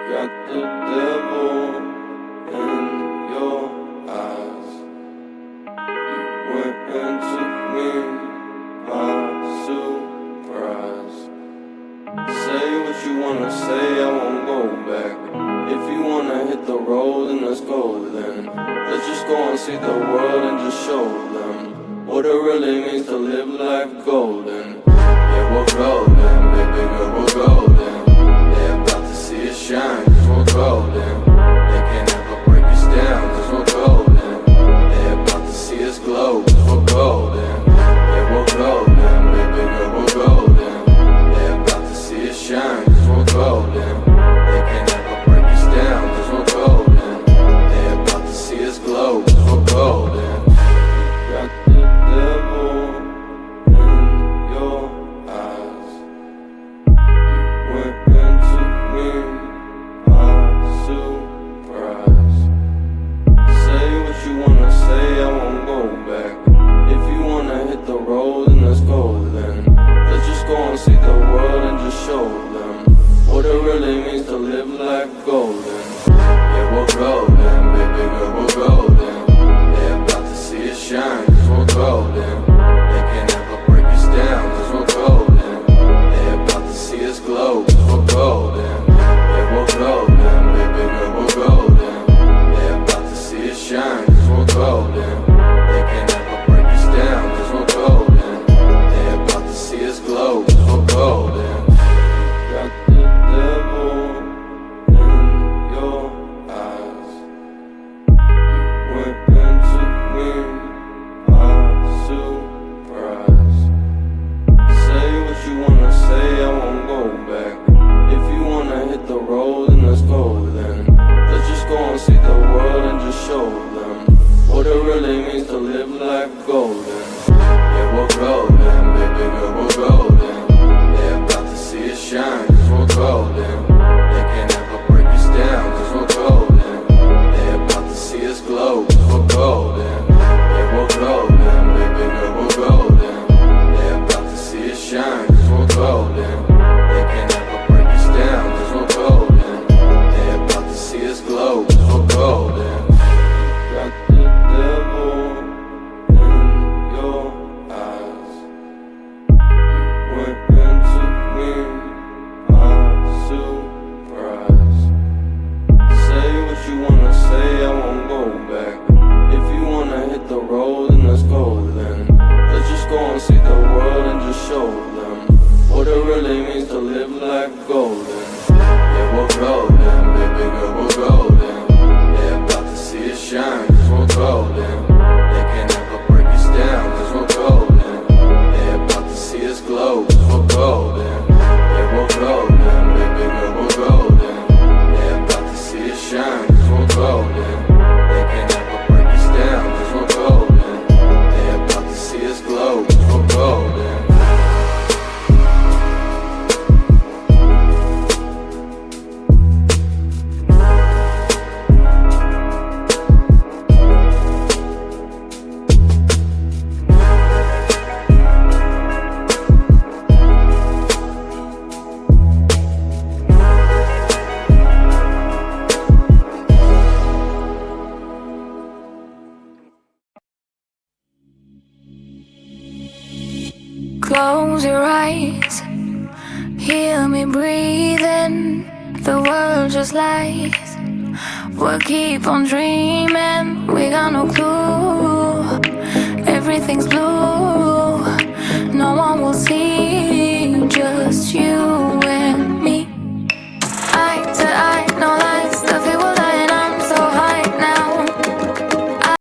Got the devil in your eyes. You went and took me by surprise. Say what you wanna say, I won't go back. If you wanna hit the road, then let's go then. Let's just go and see the world and just show them what it really means to live life golden. Yeah, we're golden, baby girl, we're golden. They're about to see us shine, cause we're golden. They can't ever break us down, cause we're golden. They're about to see us glow, cause we're golden. Yeah, we're golden, baby girl, we're golden. They're about to see us shine, cause we're golden. They can't ever break us down, cause we're golden. They're about to see us glow, cause we're golden. Got the devil in your eyes. You went and took me by surprise. Say what you wanna say, I won't go back. If you wanna hit the road, then let's go then. Let's just go and see the world and just show them what it really means to live life golden. Yeah, we're golden, baby girl, we're golden. They're about to see us shine, cause we're golden. They can't ever break us down, cause we're golden. They're about to see us glow, cause we're golden. Yeah, we're golden, baby girl, we're golden. They're about to see us shine, cause we're golden. They can't ever break us down, cause we're golden. They're about to see us glow, cause we're golden. Got the devil in your eyes. You went and took me by surprise. Say what you wanna say, I won't go back. If you wanna hit the road, then let's go then. Let's just go and see the world and just show them what it really means to live life golden. Yeah, we're golden, baby girl, we're golden. They're about to see us shine, cause we're golden. They can't ever break us down, cause we're golden. They're about to see us glow, cause we're golden. Yeah, we're golden, baby girl, we're golden. They're about to see us shine, cause we're golden. They can't ever break us down, cause we're golden. They're about to see us glow, cause we're golden. Got the devil in your eyes. You went and took me by surprise. Say what you wanna say, I won't go back. If you wanna hit the road, then let's go then. Let's just go and see the world and just show them what it really means to live life golden. Yeah, we're golden, baby girl, we're golden. They're about to see us shine, cause we're golden. They can't ever break us down, cause we're golden. They're about to see us glow, cause we're golden. Yeah, we're golden, baby girl, we're golden. They're about to see us shine, cause we're golden. They can't ever break us down, cause we're golden. They're about to see us glow, cause we're golden. Close your eyes, hear me breathing. The world just lies. We'll keep on dreaming. We got no clue. Everything's blue.